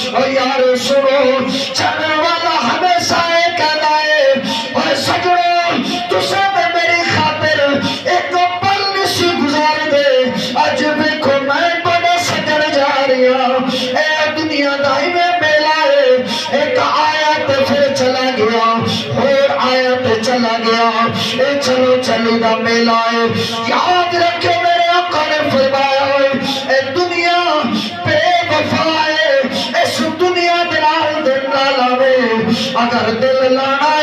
اور یار سنو چلنے والا ہمیشہ کہنا ہے اور سجڑوں تسے میں میری خاطر ایک پل نسی گزار دے اج دیکھو میں بڑے سجڑ جا رہی ہوں اے دنیا دائی میں میلا ہے ایک آیت پھر چلا گیا اور آیت چلا گیا اے چلو چلی دا میلا ہے یاد رکھے میرے آقا نے فرمایا اے دنیا بے وفا ہے اس دنیا دلال دل نہ لاوے اگر دل لانا